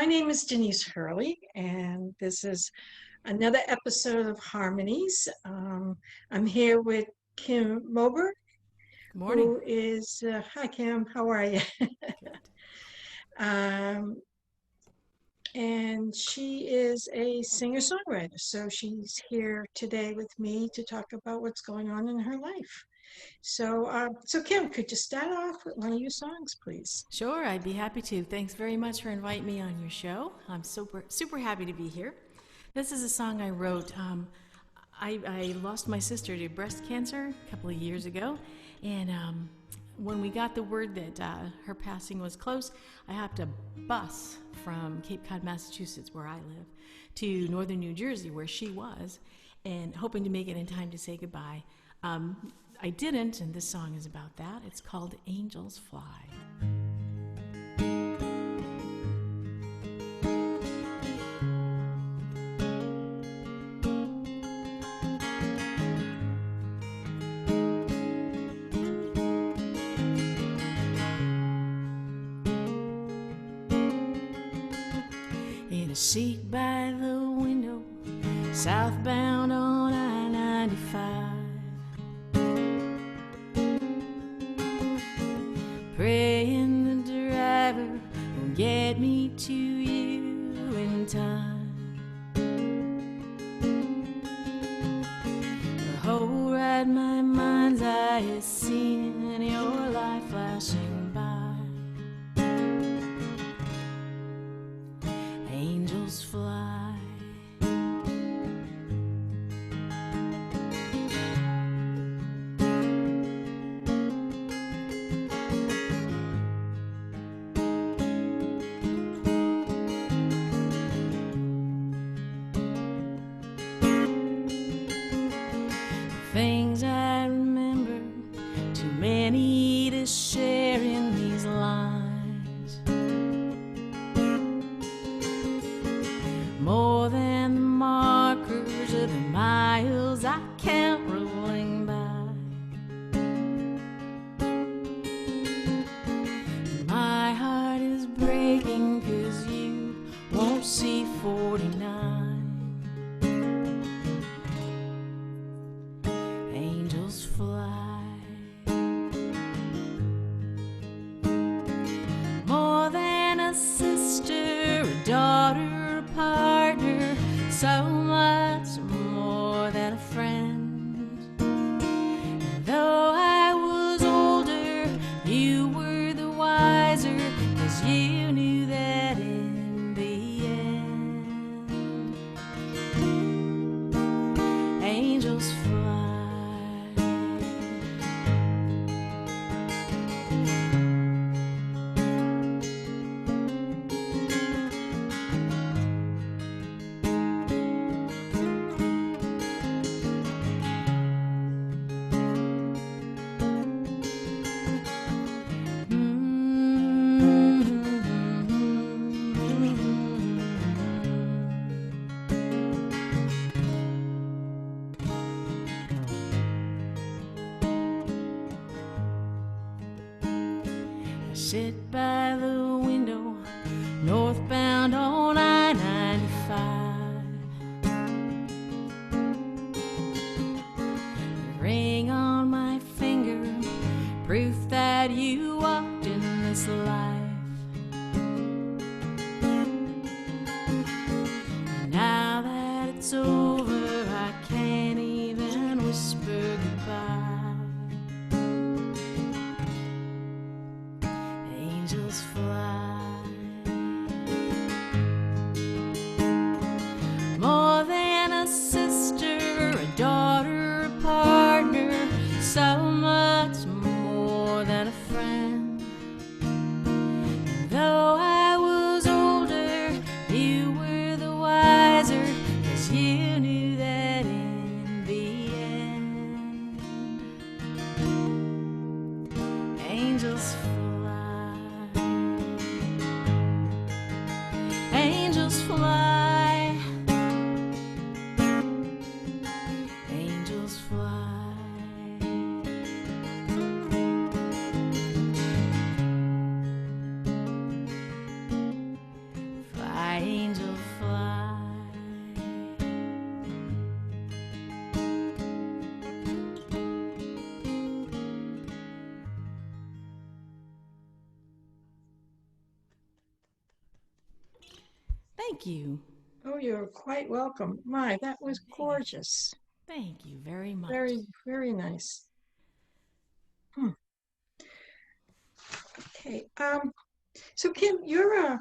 My name is Denise Hurley, and this is another episode of Harmonies. I'm here with Kim Moberg, Good morning. who is, hi Kim, how are you? Good. Um, and she is a singer-songwriter, so she's here today with me to talk about what's going on in her life. So Kim, could you start off with one of your songs, please? Sure, I'd be happy to. Thanks very much for inviting me on your show. I'm super happy to be here. This is a song I wrote. I lost my sister to breast cancer a couple of years ago, and when we got the word that her passing was close, I hopped a bus from Cape Cod, Massachusetts, where I live, to northern New Jersey, where she was, and hoping to make it in time to say goodbye. I didn't, and this song is about that. It's called Angels Fly. In a seat by the window, southbound on I-95. Praying the driver will get me to you in time. The whole ride my mind's eye is seeing your life flashing by. Angels fly. Things I remember, too many to share in these lines. More than the markers of the miles I count rolling by. My heart is breaking 'cause you won't see 49. Angels fly. More than a sister, a daughter, a partner, so much more than a friend. And though I was older, you were the wiser, 'cause you knew that in the end, angels fly. I sit by the window, northbound on I-95. The ring on my finger, proof that you walked in this life. Now that it's over, I can't even whisper goodbye. Angels fly. angel fly. Thank you. Oh, you're quite welcome. My, that was gorgeous. Thank you very much. Very, very nice. Hmm. Okay. So Kim, you're a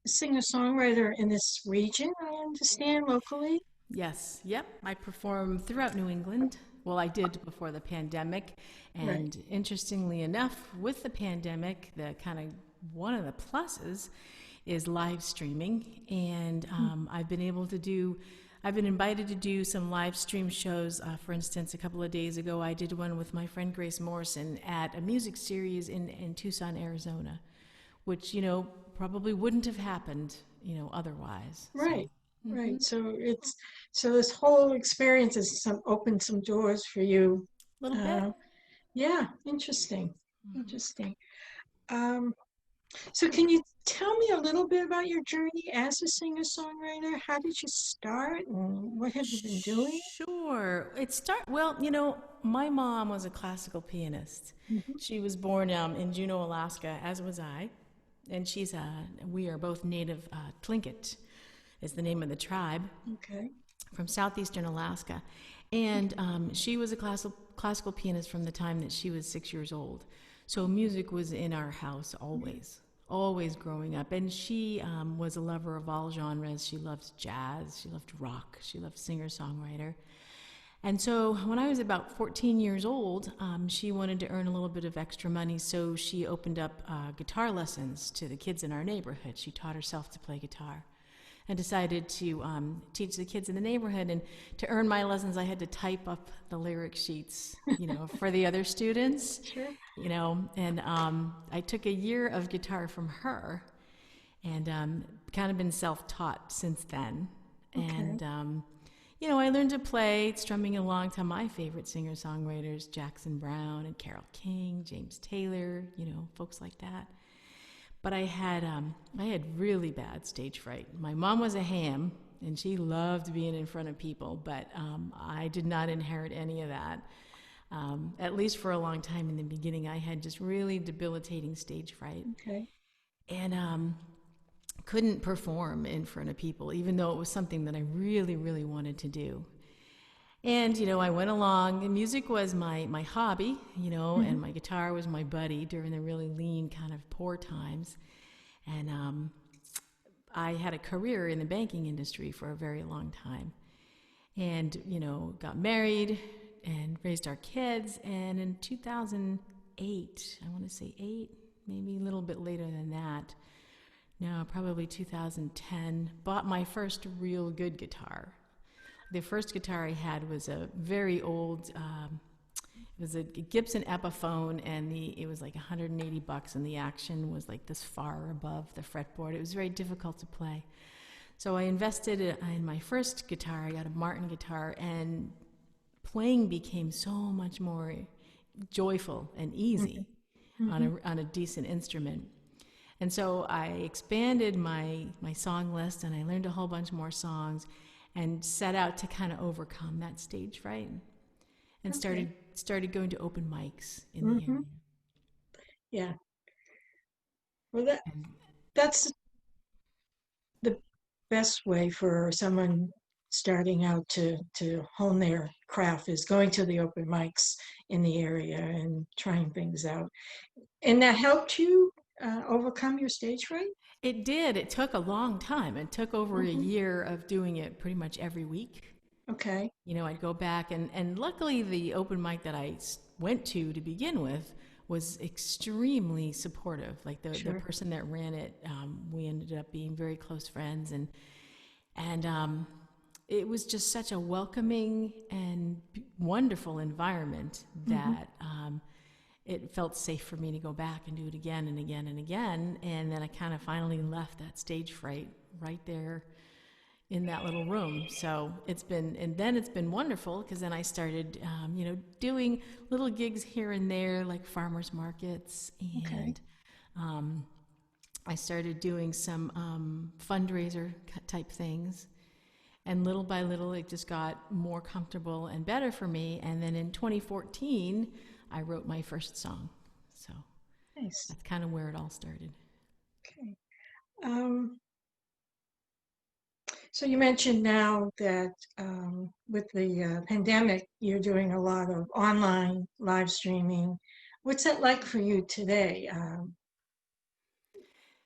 singer-songwriter in this region, I understand, locally. Yes, yep. I perform throughout New England. Well, I did before the pandemic. Right. And interestingly enough, with the pandemic, the kind of one of the pluses is live streaming. And I've been invited to do some live stream shows. For instance, a couple of days ago, I did one with my friend Grace Morrison at a music series in Tucson, Arizona, which, probably wouldn't have happened, otherwise. So, Right. Right. So this whole experience has opened some doors for you. a little bit. Uh, yeah, interesting. Interesting. Um, so can you tell me a little bit about your journey as a singer-songwriter? How did you start and what have you been doing? Sure. Well, my mom was a classical pianist. Hmm. She was born in Juneau, Alaska, as was I. And we are both native, Tlingit is the name of the tribe Okay. from southeastern Alaska. And she was a classical pianist from the time that she was 6 years old. So music was in our house always, always growing up. And she was a lover of all genres. She loved jazz, she loved rock, she loved singer-songwriter. And so when I was about 14 years old, she wanted to earn a little bit of extra money, so she opened up guitar lessons to the kids in our neighborhood. She taught herself to play guitar and decided to teach the kids in the neighborhood. And to earn my lessons, I had to type up the lyric sheets, for the other students, Sure. And I took a year of guitar from her and kind of been self-taught since then. Okay. And I learned to play strumming along to my favorite singer-songwriters, Jackson Brown and Carole King, James Taylor, folks like that. But I had really bad stage fright. My mom was a ham, and she loved being in front of people, but I did not inherit any of that. At least for a long time in the beginning, I had just really debilitating stage fright. Okay. And couldn't perform in front of people, even though it was something that I really, really wanted to do. And, I went along, and music was my hobby, Hmm. and my guitar was my buddy during the really lean, kind of poor times. And I had a career in the banking industry for a very long time. And, got married and raised our kids. And in 2008, I want to say eight, maybe a little bit later than that, no, probably 2010, bought my first real good guitar. The first guitar I had was a very old, it was a Gibson Epiphone, and it was like $180, and the action was like this far above the fretboard. It was very difficult to play. So I invested in my first guitar. I got a Martin guitar, and playing became so much more joyful and easy Hmm. on a decent instrument. And so I expanded my song list, and I learned a whole bunch more songs and set out to kind of overcome that stage fright and Okay. started going to open mics in the Hmm. area. Yeah. Well, And that's the best way for someone starting out to hone their craft is going to the open mics in the area and trying things out. And that helped you overcome your stage fright? it did. It took a long time. It took over a Hmm. year of doing it pretty much every week. Okay. I'd go back, and luckily the open mic that I went to begin with was extremely supportive. Like the Sure. person that ran it, we ended up being very close friends, and it was just such a welcoming and wonderful environment Hmm. that it felt safe for me to go back and do it again and again and again. And then I kind of finally left that stage fright right there in that little room. So it's been wonderful because then I started, doing little gigs here and there, like farmers markets Okay. and um, I started doing some fundraiser type things. And little by little, it just got more comfortable and better for me. And then in 2014, I wrote my first song. So Nice. that's kind of where it all started. Okay. Um, so you mentioned now that with the pandemic, you're doing a lot of online live streaming. What's that like for you today?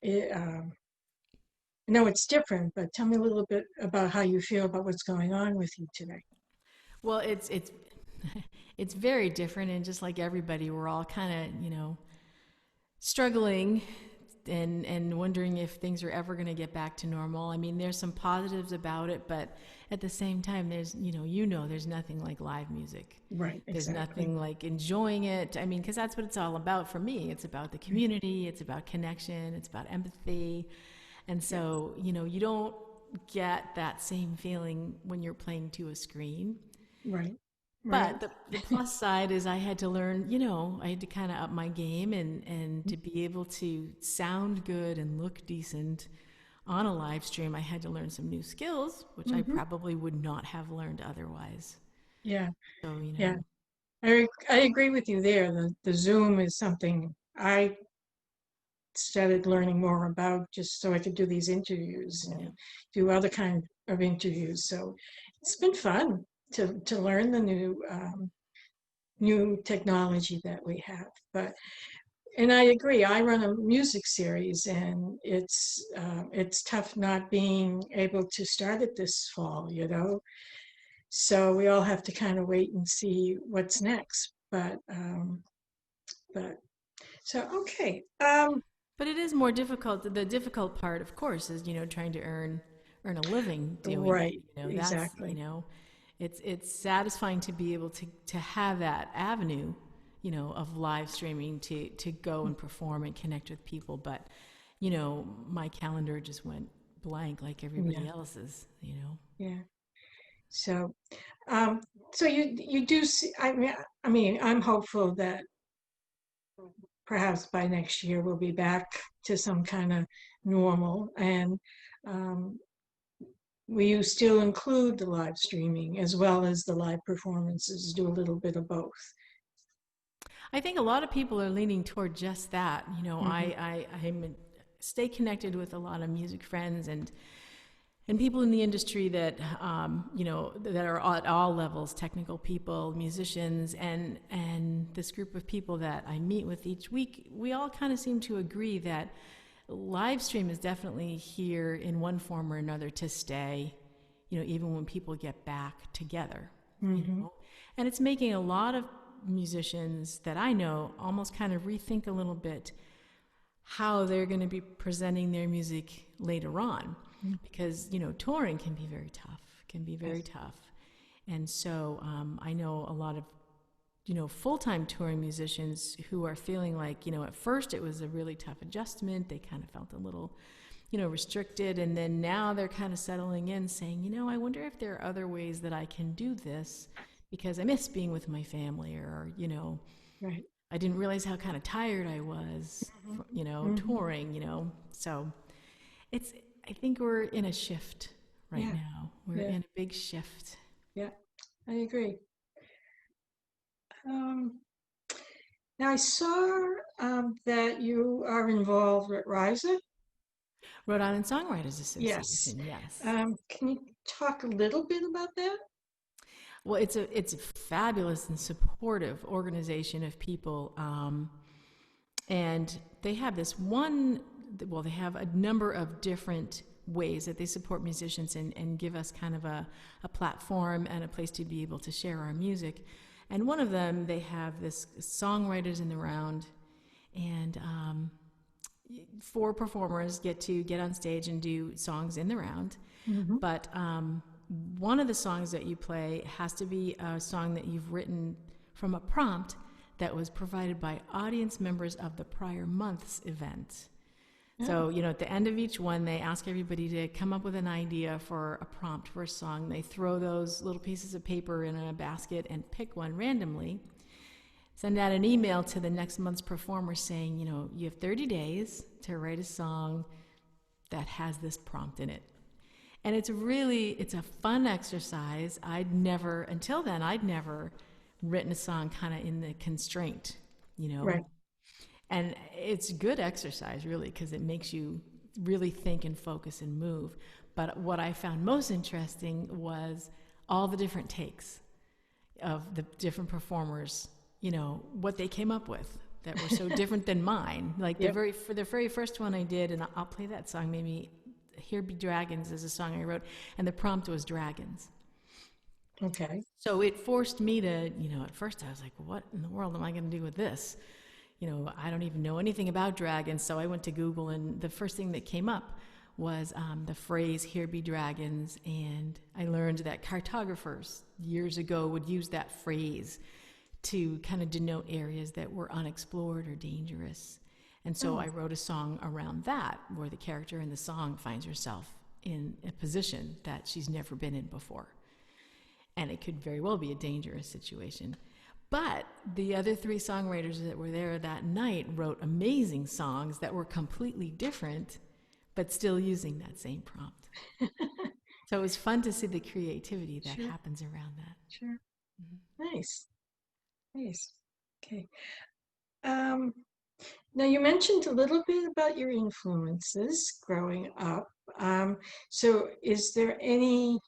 It, I know it's different, but tell me a little bit about how you feel about what's going on with you today. Well, it's it's very different, and just like everybody, we're all kind of struggling and wondering if things are ever going to get back to normal. I mean, there's some positives about it, but at the same time, there's there's nothing like live music. Right, There's exactly. nothing like enjoying it. I mean, because that's what it's all about for me. It's about the Right. community. It's about connection. It's about empathy. And Yeah, so, you don't get that same feeling when you're playing to a screen. right, right. But the plus side is I had to learn, I had to kind of up my game and to be able to sound good and look decent on a live stream, I had to learn some new skills, which I Hmm. probably would not have learned otherwise. Yeah, So, yeah. I agree with you there. The Zoom is something I started learning more about just so I could do these interviews yeah. and do other kind of interviews. So it's been fun to learn the new technology that we have. But and I agree. I run a music series, and it's tough not being able to start it this fall. So we all have to kind of wait and see what's next. But so okay. But it is more difficult. The difficult part, of course, is trying to earn a living doing it. Right, That's exactly. it's satisfying to be able to have that avenue, of live streaming to go and perform and connect with people. But my calendar just went blank like Yeah, everybody else's. yeah. So, um, so you do see. I mean, I'm hopeful that perhaps by next year we'll be back to some kind of normal. And um, will you still include the live streaming as well as the live performances? Do a little bit of both. I think a lot of people are leaning toward just that. Hmm. I'm stay connected with a lot of music friends and people in the industry that that are at all levels, technical people, musicians, and this group of people that I meet with each week. We all kind of seem to agree that live stream is definitely here in one form or another to stay. Even when people get back together. You Hmm. know, and it's making a lot of musicians that I know almost kind of rethink a little bit how they're going to be presenting their music later on, because touring can be very tough, can be very Yes. tough. And so I know a lot of full-time touring musicians who are feeling like at first it was a really tough adjustment. They kind of felt a little restricted, and then now they're kind of settling in, saying, I wonder if there are other ways that I can do this, because I miss being with my family, or Right. I didn't realize how kind of tired I was, Hmm. Hmm. touring, So it's, I think we're in a shift right Yeah. now. We're Yeah. in a big shift. Yeah. I agree. Um, Now I saw that you are involved with RISA. Rhode Island Songwriters Yes. Association, yes. Can you talk a little bit about that? Well, it's a fabulous and supportive organization of people, and they have this one. Well, they have a number of different ways that they support musicians and give us kind of a platform and a place to be able to share our music. And one of them, they have this songwriters in the round, and four performers get to get on stage and do songs in the round. Hmm. But one of the songs that you play has to be a song that you've written from a prompt that was provided by audience members of the prior month's event. Oh, So, at the end of each one, they ask everybody to come up with an idea for a prompt for a song. They throw those little pieces of paper in a basket and pick one randomly. send out an email to the next month's performer saying, you know, you have 30 days to write a song that has this prompt in it. And it's a fun exercise. Until then, I'd never written a song kind of in the constraint, you know. Right. And it's good exercise, really, because it makes you really think and focus and move. But what I found most interesting was all the different takes of the different performers, you know, what they came up with that were so different than mine. Like Yep. for the very first one I did, and I'll play that song, maybe Here Be Dragons is a song I wrote, and the prompt was dragons. Okay. So it forced me to, you know, at first I was like, what in the world am I going to do with this? You know, I don't even know anything about dragons. So I went to Google, and the first thing that came up was the phrase, here be dragons. And I learned that cartographers years ago would use that phrase to kind of denote areas that were unexplored or dangerous. And so I wrote a song around that, where the character in the song finds herself in a position that she's never been in before. And it could very well be a dangerous situation. But the other three songwriters that were there that night wrote amazing songs that were completely different, but still using that same prompt. So it was fun to see the creativity that Sure. happens around that. Sure. Nice. Nice. Okay. Um, Now, you mentioned a little bit about your influences growing up. So, is there any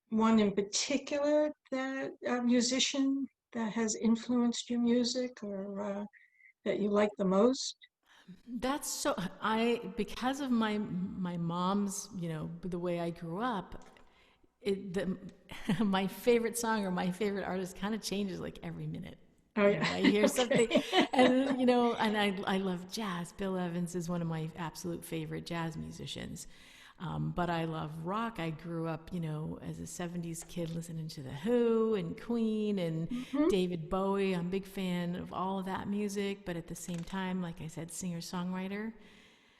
one in particular that a musician that has influenced your music or that you like the most? That's so I because of my mom's, you know, the way I grew up, my favorite song or my favorite artist kind of changes like every minute. Oh, You know, yeah. I hear something, Okay. and you know, and I love jazz. Bill Evans is one of my absolute favorite jazz musicians. But I love rock. I grew up, you know, as a '70s kid listening to The Who and Queen and Mhm. David Bowie. I'm a big fan of all of that music, but at the same time, like I said, singer-songwriter.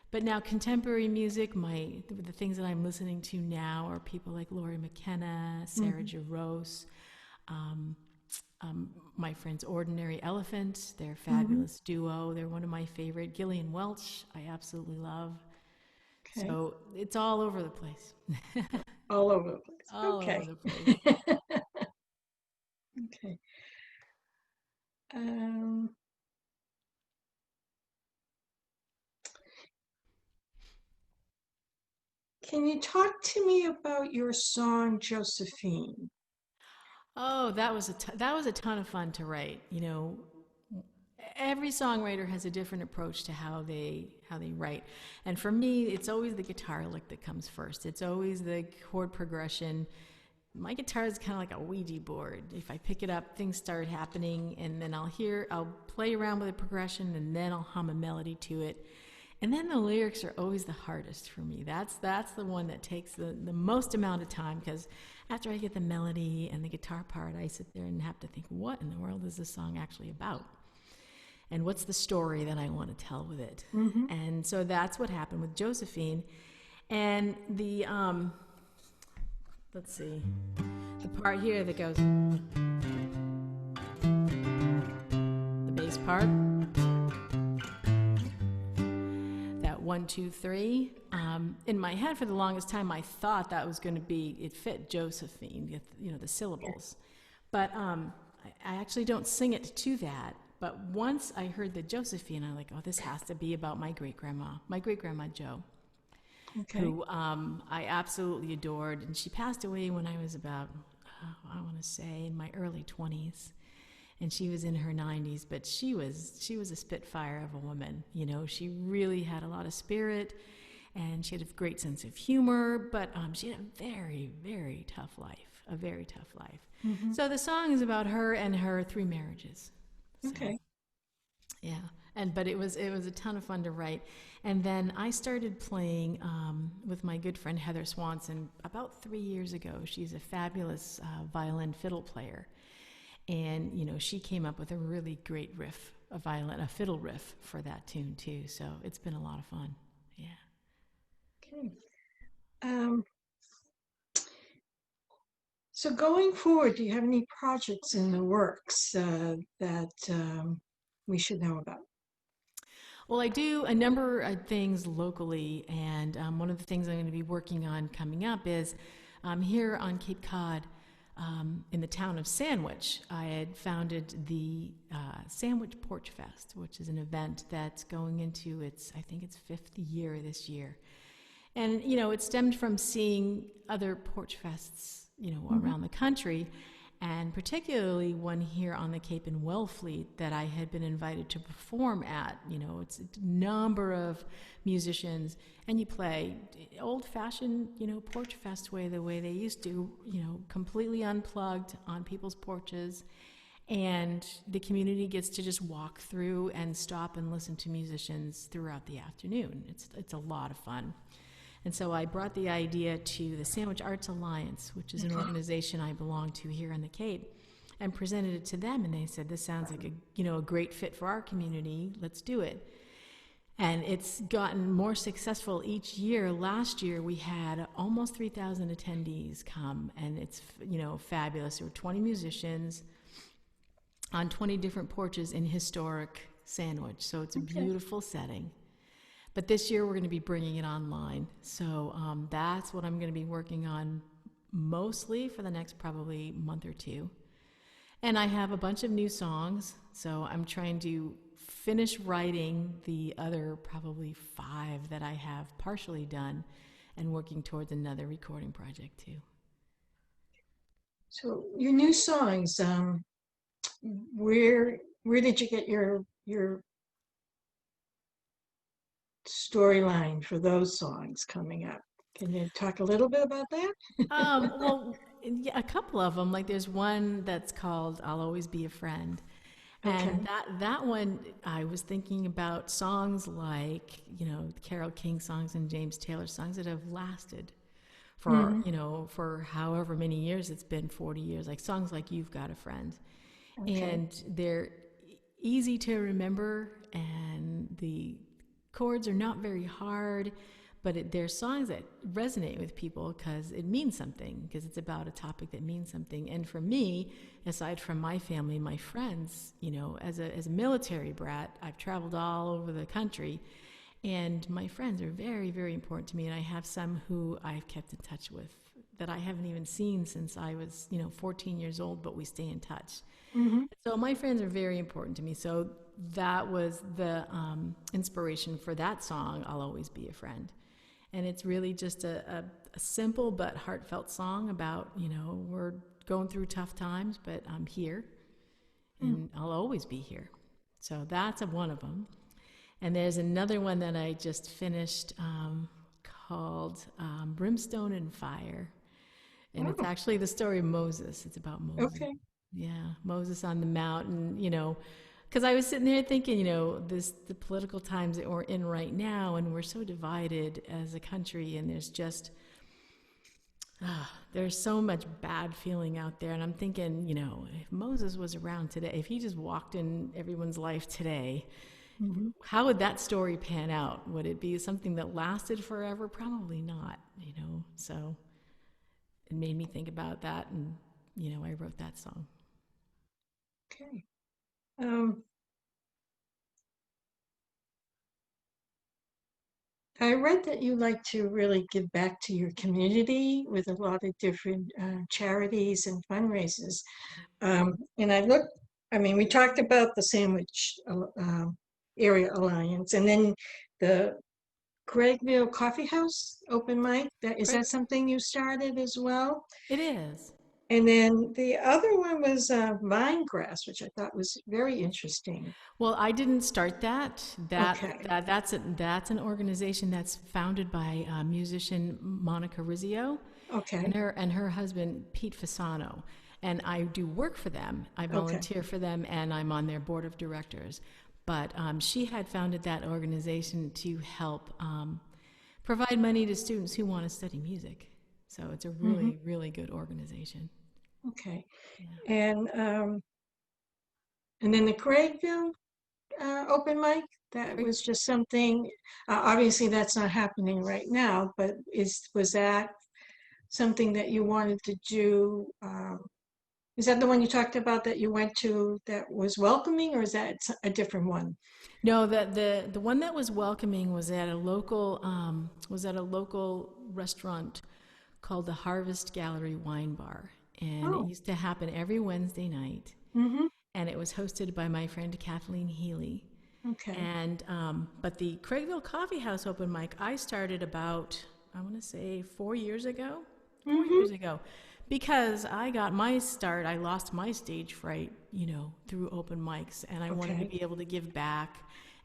But now contemporary music, the things that I'm listening to now are people like Laurie McKenna, Sarah Mhm. Jarosz, um, my friends Ordinary Elephant. They're a Mhm. fabulous duo. They're one of my favorite. Gillian Welch, I absolutely love. Okay. So it's all over the place. All over the place. All over Okay. the place. Okay. Um, can you talk to me about your song Josephine? Oh, that was a ton of fun to write. You know, every songwriter has a different approach to how they write, and for me, it's always the guitar lick that comes first. It's always the chord progression. My guitar is kind of like a Ouija board. If I pick it up, things start happening, and then I'll play around with the progression, and then I'll hum a melody to it. And then the lyrics are always the hardest for me. That's the one that takes the most amount of time, because after I get the melody and the guitar part, I sit there and have to think, what in the world is this song actually about? And what's the story that I want to tell with it? Hmm. And so that's what happened with Josephine. And let's see, the part here that goes, the bass part, that 1, 2, 3. In my head, for the longest time, I thought that was going to be, it fit Josephine, you know, the syllables. But I actually don't sing it to that. But once I heard the Josephine, I'm like, oh, this has to be about my great grandma Jo, Okay. who I absolutely adored. And she passed away when I was about, I want to say, in my early 20s. And she was in her 90s, but she was a spitfire of a woman. You know, she really had a lot of spirit, and she had a great sense of humor. But she had a very, very tough life, a very tough life. Hmm. So the song is about her and her 3 marriages. So Okay. yeah, but it was a ton of fun to write. And then I started playing with my good friend Heather Swanson about 3 years ago. She's a fabulous violin fiddle player, and you know she came up with a really great riff, a fiddle riff for that tune too. So it's been a lot of fun. Yeah. Okay. Um, So going forward, do you have any projects in the works that we should know about? Well, I do a number of things locally, and one of the things I'm going to be working on coming up is here on Cape Cod, in the town of Sandwich. I had founded the Sandwich Porch Fest, which is an event that's going into I think its fifth year this year. And, it stemmed from seeing other porch fests, Hmm. around the country, and particularly one here on the Cape in Wellfleet that I had been invited to perform at. It's a number of musicians, and you play old fashioned, porch fest way, the way they used to, completely unplugged on people's porches. And the community gets to just walk through and stop and listen to musicians throughout the afternoon. It's a lot of fun. And so I brought the idea to the Sandwich Arts Alliance, which is an Okay. organization I belong to here on the Cape, and presented it to them. And they said, "This sounds like a great fit for our community. Let's do it." And it's gotten more successful each year. Last year we had almost 3,000 attendees come, and it's fabulous. There were 20 musicians on 20 different porches in historic Sandwich, so it's a Okay. beautiful setting. But this year we're going to be bringing it online. So that's what I'm going to be working on mostly for the next probably month or two. And I have a bunch of new songs. So I'm trying to finish writing the other probably five that I have partially done and working towards another recording project too. So your new songs, where did you get your storyline for those songs coming up? Can you talk a little bit about that? Well, yeah, a couple of them. Like there's one that's called "I'll Always Be a Friend," and Okay. that one I was thinking about songs like Carole King songs and James Taylor songs that have lasted for Hmm. for however many years it's been, 40 years. Like songs like "You've Got a Friend," Okay. and they're easy to remember, and the chords are not very hard, but they're songs that resonate with people because it means something, because it's about a topic that means something. And for me, aside from my family, my friends, as a military brat, I've traveled all over the country, and my friends are very, very important to me. And I have some who I've kept in touch with that I haven't even seen since I was, 14 years old, but we stay in touch. Hmm. So my friends are very important to me. So that was the inspiration for that song, "I'll Always Be a Friend." And it's really just a simple but heartfelt song about, we're going through tough times, but I'm here and I'll always be here. So that's one of them. And there's another one that I just finished called "Brimstone and Fire." And it's Oh, actually the story of Moses. It's about Moses. okay. Yeah, Moses on the mountain, because I was sitting there thinking, the political times that we're in right now, and we're so divided as a country, and there's so much bad feeling out there. And I'm thinking, if Moses was around today, if he just walked in everyone's life today, Hmm. how would that story pan out? Would it be something that lasted forever? Probably not, So it made me think about that, and, I wrote that song. Okay. Um, I read that you like to really give back to your community with a lot of different charities and fundraisers. And I mean, we talked about the Sandwich Area Alliance, and then the Craigville Coffee House open mic. Is Great. that something you started as well? It is. And then the other one was Vinegrass, which I thought was very interesting. Well, I didn't start that. Okay. That's an organization that's founded by musician Monica Rizzio Okay. and her husband Pete Fasano. And I do work for them. I Okay. volunteer for them, and I'm on their board of directors. But she had founded that organization to help provide money to students who want to study music. So it's a Hmm. really, really good organization. Okay. Yeah. And and then the Craigville open mic, that Craig, was just something, obviously that's not happening right now, but was that something that you wanted to do. Is that the one you talked about that you went to that was welcoming, or is that a different one? No, the one that was welcoming was at a local restaurant called the Harvest Gallery Wine Bar, and it Oh, used to happen every Wednesday night, mm-hmm. and it was hosted by my friend Kathleen Healy. Okay. And but the Craigville Coffee House open mic I started about, I want to say, 4 years ago. Four Mm-hmm. years ago, because I got my start. I lost my stage fright, through open mics, and I wanted to Okay. be able to give back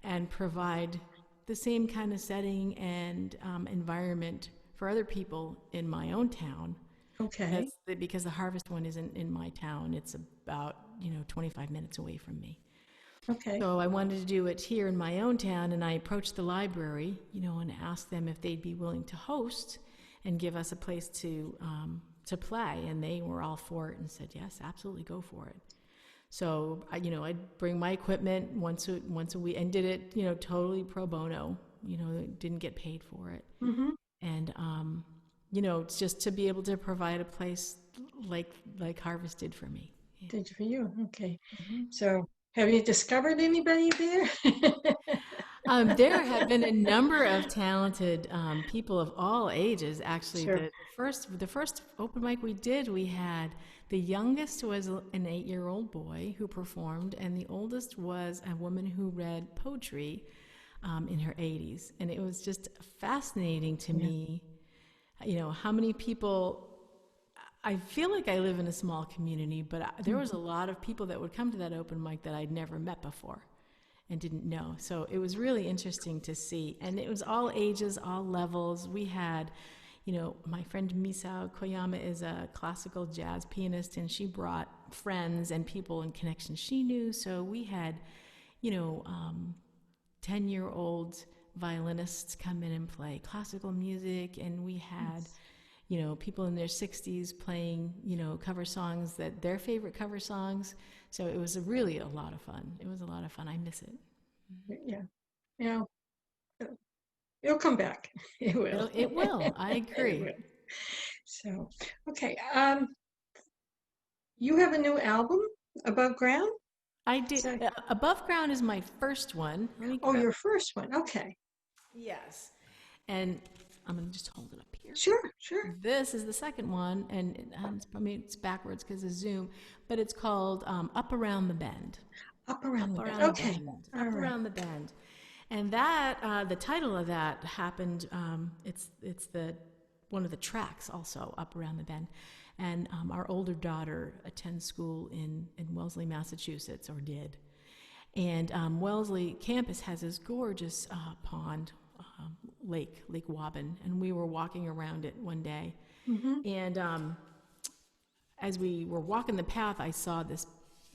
and provide the same kind of setting and environment for other people in my own town. Okay. Because the Harvest one isn't in my town. It's about 25 minutes away from me. Okay. So I wanted to do it here in my own town, and I approached the library, and asked them if they'd be willing to host and give us a place to play, and they were all for it and said yes, absolutely, go for it. So I'd bring my equipment once a week and did it, totally pro bono. Didn't get paid for it, Mm-hmm. and it's just to be able to provide a place like Harvest did for me. Yeah. Did for you? Okay. Mm-hmm. So, have you discovered anybody there? There have been a number of talented people of all ages. Actually, Sure. the first open mic we did, we had the youngest was an 8-year-old boy who performed, and the oldest was a woman who read poetry in her 80s, and it was just fascinating to Yeah. me. How many people. I feel like I live in a small community, but there was a lot of people that would come to that open mic that I'd never met before and didn't know. So it was really interesting to see. And it was all ages, all levels. We had, my friend Misao Koyama is a classical jazz pianist, and she brought friends and people and connections she knew. So we had, you know, 10-year-old violinists come in and play classical music, and we had Yes. people in their 60s playing, cover songs that their favorite cover songs. So it was really a lot of fun. It was a lot of fun. I miss it. Yeah. You know, it'll come back. It will. It will. I It agree. will. So, okay. You have a new album, Above Ground? I did. So, Above Ground is my first one. Let me oh, grab. your first one. Okay. Yes. And I'm going to just hold it up here. Sure, sure. This is the second one, and it's backwards because of Zoom, but it's called Up Around the Bend. Up around Up the bed. Around the Okay. Bend. All Up right. Around the Bend. And that, the title of that happened, it's the one of the tracks also, Up Around the Bend. And our older daughter attends school in Wellesley, Massachusetts, or did. And Wellesley campus has this gorgeous pond, Lake Waban, and we were walking around it one day. Mm-hmm. And as we were walking the path, I saw this.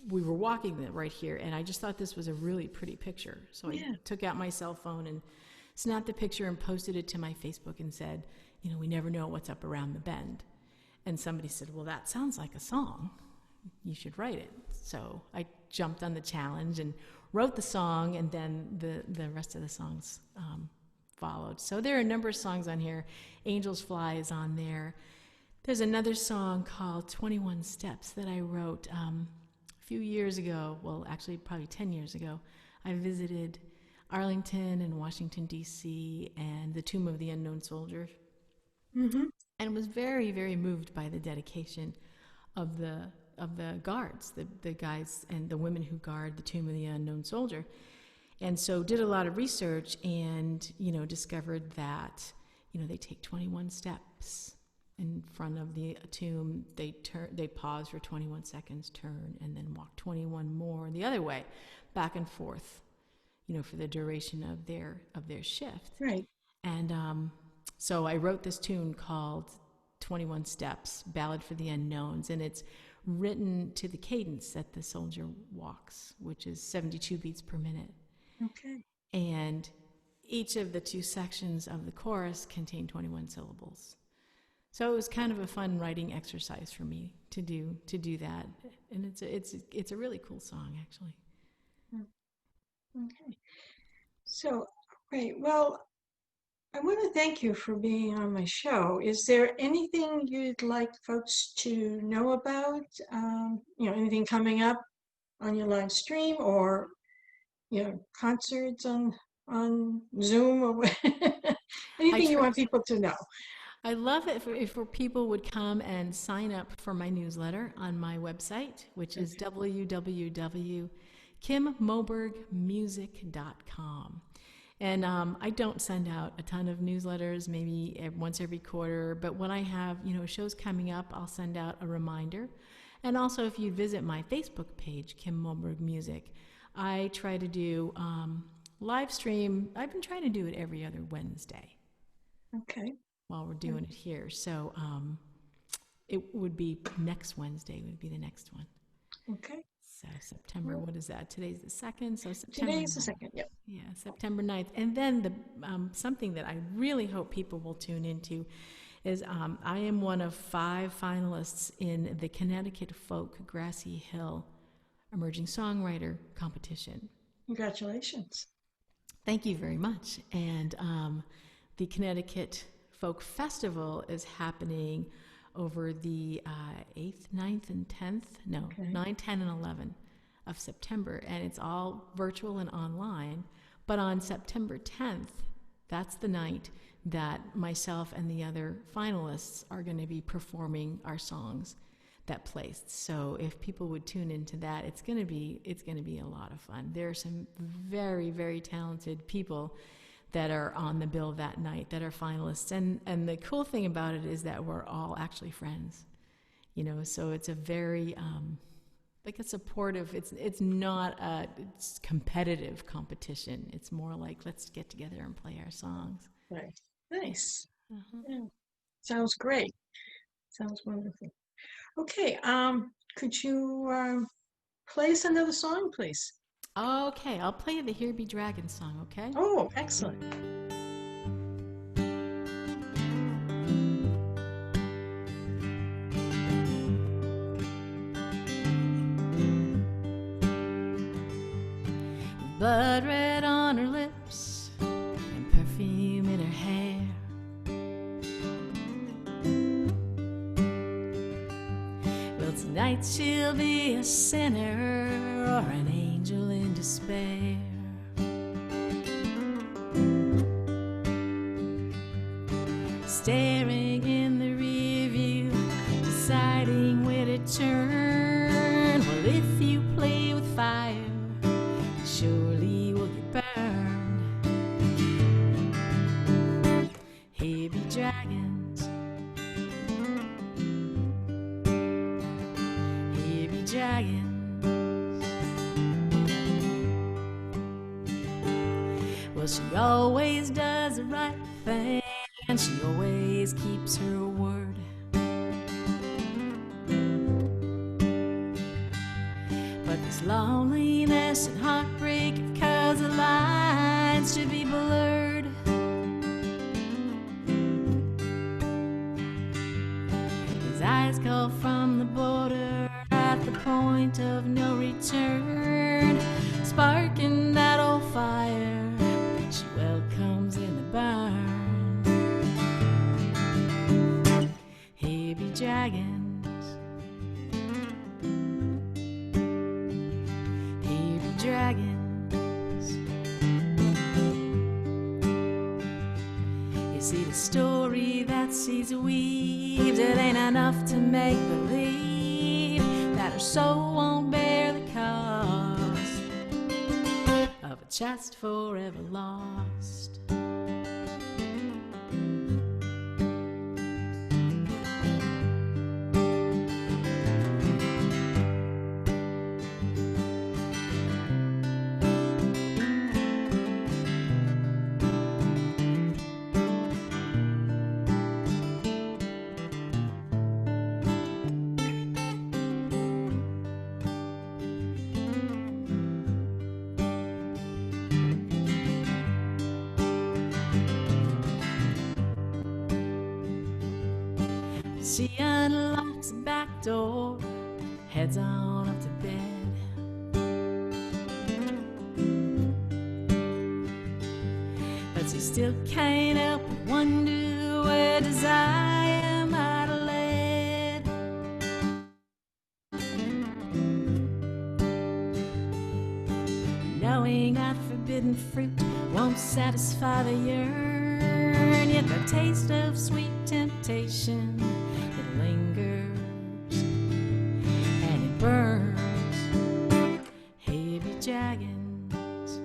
We were walking right here, and I just thought this was a really pretty picture. So I Yeah. took out my cell phone and snapped the picture and posted it to my Facebook and said, we never know what's up around the bend. And somebody said, well, that sounds like a song. You should write it. So I jumped on the challenge and wrote the song, and then the rest of the songs followed. So there are a number of songs on here. Angels Fly is on there. There's another song called 21 Steps that I wrote a few years ago. Well, actually, probably 10 years ago. I visited Arlington and Washington, D.C., and the Tomb of the Unknown Soldier, Mm-hmm. and was very, very moved by the dedication of the guards, the guys and the women who guard the Tomb of the Unknown Soldier. And so did a lot of research and, discovered that, they take 21 steps in front of the tomb. They pause for 21 seconds, turn, and then walk 21 more the other way, back and forth, for the duration of their shift. Right. And so I wrote this tune called 21 Steps, Ballad for the Unknowns, and it's written to the cadence that the soldier walks, which is 72 beats per minute. Okay. And each of the two sections of the chorus contain 21 syllables. So it was kind of a fun writing exercise for me to do that, and it's a really cool song, actually. Okay. So, right. Well, I want to thank you for being on my show. Is there anything you'd like folks to know about? Anything coming up on your live stream or, concerts on Zoom or I anything you try. want people to know? I love it if people would come and sign up for my newsletter on my website, which is www.kimmobergmusic.com. And I don't send out a ton of newsletters, maybe once every quarter, but when I have, shows coming up, I'll send out a reminder. And also, if you visit my Facebook page, Kim Moberg Music, I try to do live stream. I've been trying to do it every other Wednesday Okay. while we're doing it here. So it would be next Wednesday would be the next one. Okay. So September, what is that? Today's the 2nd, so September Today's the 9th. second. Yep. Yeah, September 9th. And then the something that I really hope people will tune into is I am one of 5 finalists in the Connecticut Folk Grassy Hill Emerging Songwriter Competition. Congratulations. Thank you very much. And the Connecticut Folk Festival is happening over the 8th, 9th, and 10th. No, Okay. 9, 10, and 11 of September. And it's all virtual and online. But on September 10th, that's the night that myself and the other finalists are going to be performing our songs that placed. So if people would tune into that, it's going to be a lot of fun. There are some very, very talented people that are on the bill that night that are finalists. And the cool thing about it is that we're all actually friends. So it's a very like a supportive, it's not a competitive competition. It's more like, let's get together and play our songs. Right. Nice. Uh-huh. Yeah. Sounds great. Sounds wonderful. Okay. Could you play us another song, please? Okay, I'll play the Here Be Dragons song, okay? Oh, excellent. Blood red on her lips and perfume in her hair. Well, tonight she'll be a sinner or an angel in despair. Staring in the rear view, deciding where to turn. Well, if you play with fire, surely will get burned. Here be dragons. Here be dragons. Well, she always does the right thing, and she always keeps her word. But this loneliness and heartbreak have caused the lines to be blurred. His eyes call from the border at the point of no return, sparking that old fire she welcomes in the barn. Here be dragons. Here be dragons. You see, the story that she's weaved, it ain't enough to make believe that her soul won't bear the cost of a chest forever lost. She unlocks the back door, heads on up to bed. But she still can't help wonder where desire might have led. Knowing that forbidden fruit won't satisfy the yearn, yet the taste of sweet temptation, it lingers and it burns. Heavy dragons,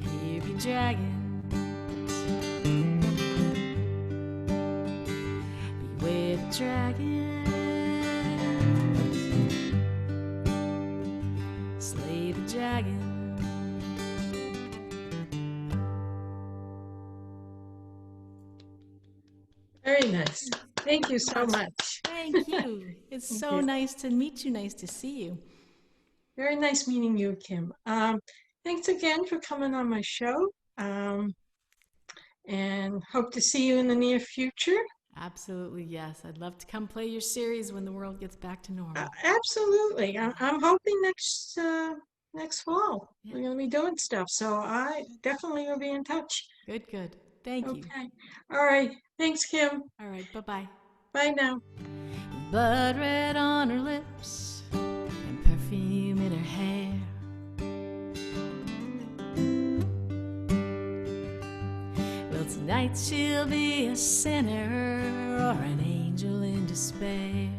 heavy dragons, beware the dragons. Slay the dragon. Very nice. Thank you so much. Thank you. It's Thank so you. nice to meet you. Nice to see you. Very nice meeting you, Kim. Thanks again for coming on my show. And hope to see you in the near future. Absolutely, yes. I'd love to come play your series when the world gets back to normal. Absolutely. I'm hoping next fall Yeah. we're going to be doing stuff. So I definitely will be in touch. Good, good. Thank you. Okay. All right. Thanks, Kim. All right, bye-bye. Bye now. Blood red on her lips and perfume in her hair. Well, tonight she'll be a sinner or an angel in despair.